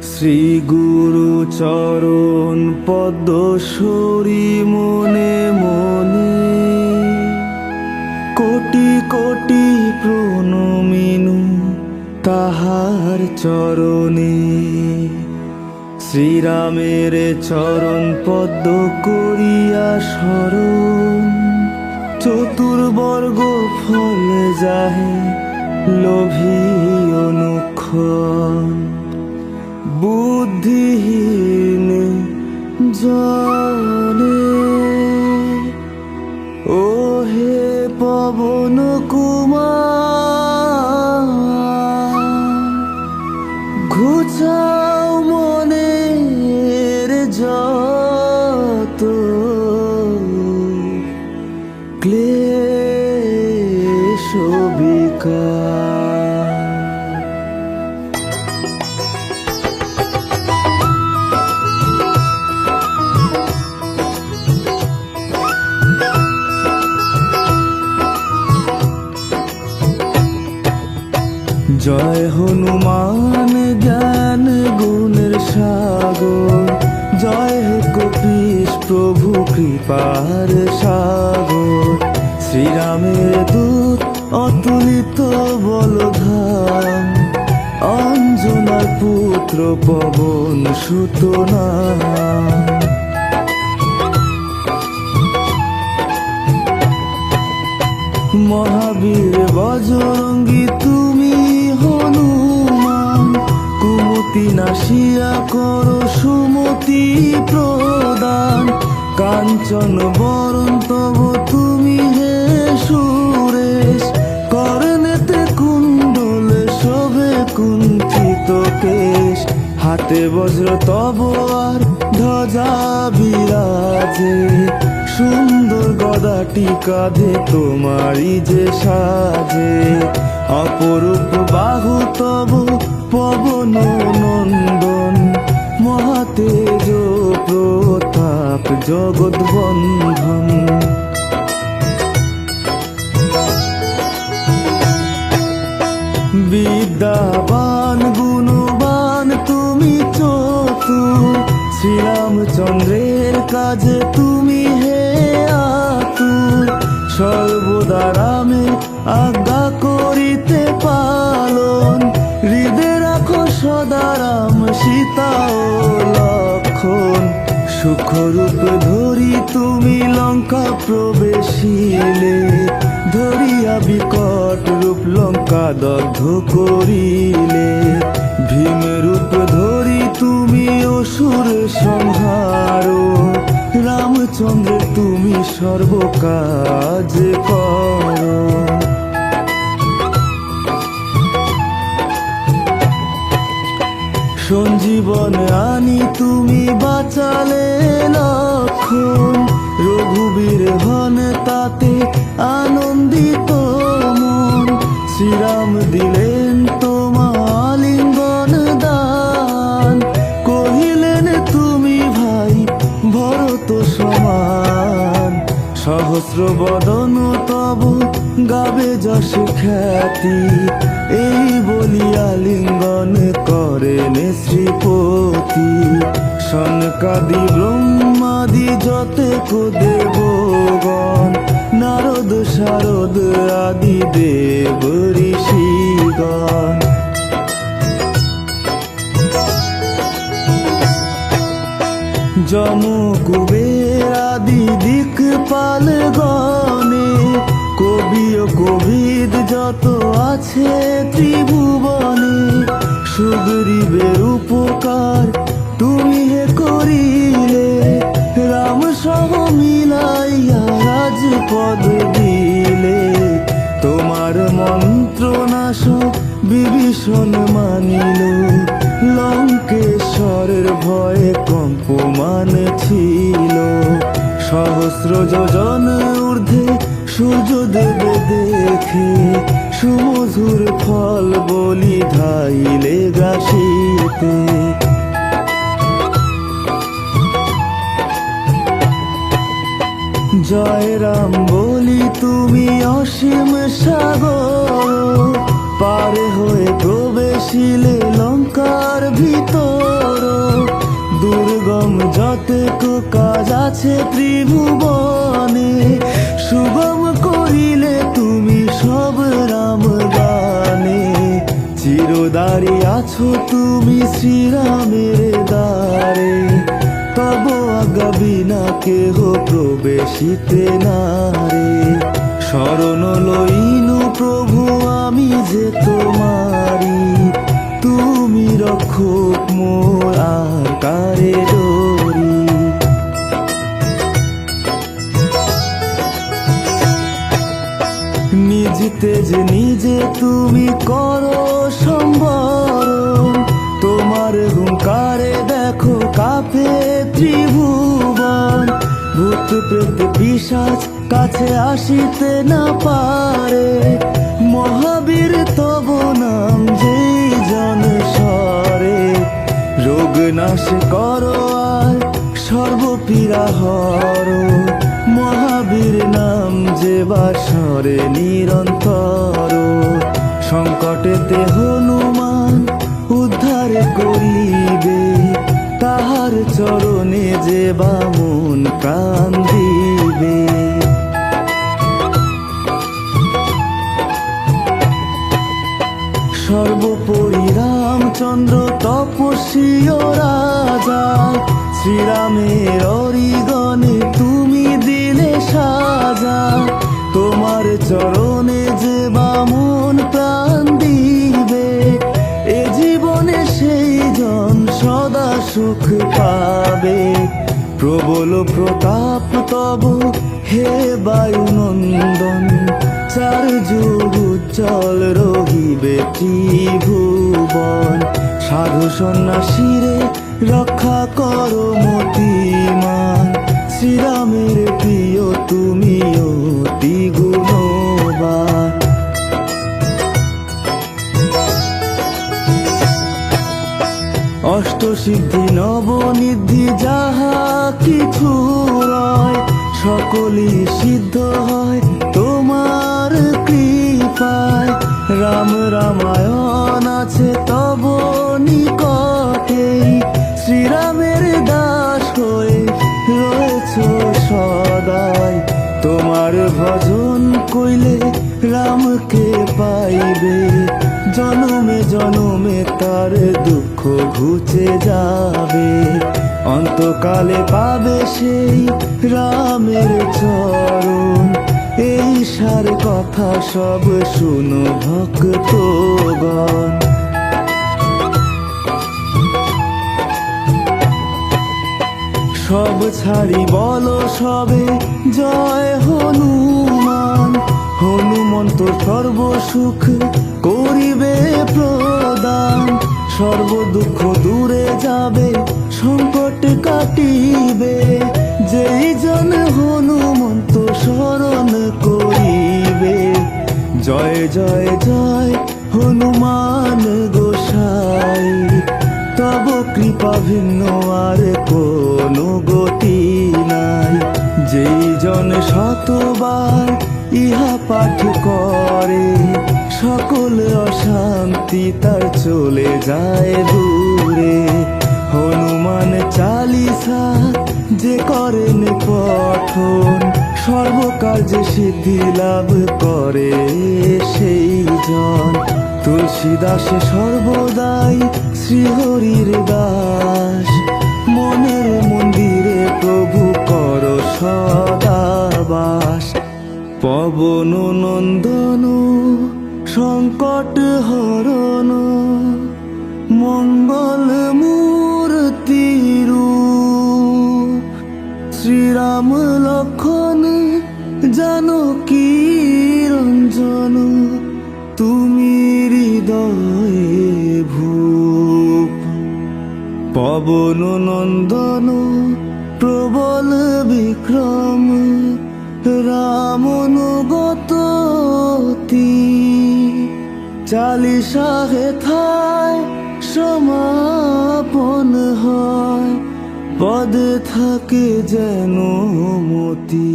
শ্রী গুরু চরণ পদ্ম সরি মনে মনে কোটি কোটি প্রণমিনু তাহার চরণে। শ্রীরামের চরণ পদ্ম করিয়া স্মরণ চতুর্বর্গ ফল যাহে লোভী অনুক্ষণ। বুদ্ধিহীন জনে ও হে পবন কুমার, ঘুচাও মনের যত ক্লেশ বিকার। জয় হনুমান জ্ঞান গুণের সাগর, জয় হে কপীশ প্রভু কৃপার সাগর। শ্রীরামের দূত অতুলিত বলধাম, অঞ্জনার পুত্র পবন সুত নাম। মহাবীর বজরঙ্গী তুমি হনুমান, কুমতি নাশিয়া করো সুমতি প্রদান। কাঞ্চন বরণ তব তুমি হে সুরেশ, করনেতে কুণ্ডল শোভে কুণ্ঠিত কেশ। হাতে বজ্র তব আর ধ্বজা বিরাজে, সুন্দর গদাটি কাঁধে তোমারি যে সাজে। অপরূপ বাহু তব পবন নন্দন, মহাতেজ প্রতাপ জগৎ বন্ধন। বিদ্যাবান গুণবান তুমি চতুর, শ্রীরামচন্দ্রের কাজে তুমি হে আতুর। সর্বদা রামে আজ্ঞা করিতে পালন, হৃদে রাখো সদা রাম সীতা ও লক্ষণ। সুখরূপ ধরি তুমি লঙ্কা প্রবেশিলে, ধরিয়া বিকট রূপ লঙ্কা দগ্ধ করিলে। ভীম রূপ ধরি তুমি অসুর সংহার, রামচন্দ্র তুমি সর্বকাজ করো। সঞ্জীবন আনি তুমি বাঁচালে লক্ষণ, রঘুবীর হন তাতে আনন্দিত মন। শ্রীরাম দিলেন তোমা আলিঙ্গন দান, কহিলেন তুমি ভাই ভরত সমান। সহস্র বদন তব গাবে যশ খ্যাতি, এই বলিয়া লিঙ্গন করেন শ্রীপতি। সনকাদি ব্রহ্মাদি যতেক দেবগণ, নারদ শারদ আদি দেব ঋষিগণ। যম কুবের আদি দিকপাল গণে, কবি ও কোবিদ যত আছে ত্রিভুবনে। সুগ্রীবের উপকার তুমি হে করিলে, রাম সহ মিলাইয়া রাজপদ দিলে। তোমার মন্ত্রনাশক বিভীষণ মানিল, লঙ্কেশ্বরের ভয়ে কম্পমান ছিল। সহস্র যোজন ঊর্ধ্বে সূর্যদেব দেখে, সুমধুর ফল বলি ধাইলে গাছিতে। জয় রাম বলি তুমি অসীম সাগর, পার হয়ে প্রবেশিলে লঙ্কার ভিতর। আছে ত্রিভুবনে, সুগম করিলে তুমি সব রাম গানে। চিরদারি আছো তুমি শ্রীরামের দ্বারে, তব আজ্ঞা বিনা কেহ প্রবেশিতে নারে। শরণ লইনু প্রভু আমি যে তোমারি, তুমি রক্ষক মোর আর কারে ডরি। নিজ তেজ নিজে তুমি করো সম্বরণ, তোমার হুঙ্কারে দেখো কাঁপে ত্রিভুবন। ভূত প্রেত পিশাচ কাছে আসিতে না পারে, মহাবীর তব নাম যেই জন স্বরে। রোগ নাশ করো আর সর্বপীড়া হরো, মহাবীর নাম যে বাসরে নিরন্তর। সংকটেতে হনুমান উদ্ধার করিবে, তাহার চরণে যে বামন প্রাণ দিবে। সর্বোপরি রামচন্দ্র তপস্বী ও রাজা, শ্রীরামের অরিগণে তুমি দিলে সাজা। তোমার চরণে যে বামন প্রাণ দিবে, এ জীবনে সেই জন সদা সুখ পাবে। প্রবল প্রতাপ তব হে বায়ুনন্দন, চার যুগ উজ্জ্বল রহিবে ত্রিভুবন। সাধু সন্ন্যাসীরে রক্ষা করো মতিমান, শ্রীরামের প্রিয় তুমি অতি গুণবান। অষ্টসিদ্ধি নবনিধি যাহা কিছু রয়, সকলই সিদ্ধ হয় তোমার কৃপায়। রাম রামায়ণ আছে তব নিকটে, শ্রীরামের দাস হয়ে রয়েছ সদাই। তোমার ভজন কইলে রামকে পাইবে, জনমে জনমে তার দুঃখ ঘুচে যাবে। অন্তকালে পাবে সেই রামের চরণ, এই সার কথা সব শুনো ভক্তগণ। সব ছাড়ি বলো সবে জয় হনুমান, হনুমন্ত সর্বসুখ করিবে প্রদান। সর্ব দুঃখ দূরে যাবে সংকট কাটিবে, যেই জন হনুমন্ত শরণ করিবে। জয় জয় জয় হনুমান গোসাই, তব কৃপা ভিন্ন আর কোনো গতি নাই। যেই জন শতবার ইহা পাঠ করে, সকল অশান্তি তার চলে যায় দূরে। হনুমান চালিসা যে করেন পঠন, সর্বকার্যে সিদ্ধি লাভ করে সেই জন। তুলসীদাস সর্বদাই শ্রীহরির দাস, মনের মন্দিরে প্রভু কর সদাবাস। পবন নন্দন সংকট হরণ, মঙ্গল মূর্তি রূপ। শ্রীরাম লক্ষণ জানকী রঞ্জন, তুমি হৃদয়ে ভূপ। পবন নন্দন প্রবল বিক্রম, রামনুগত অতি। চালিশা হেথায় সমাপন হয়, পদে থাকে যেন মতি।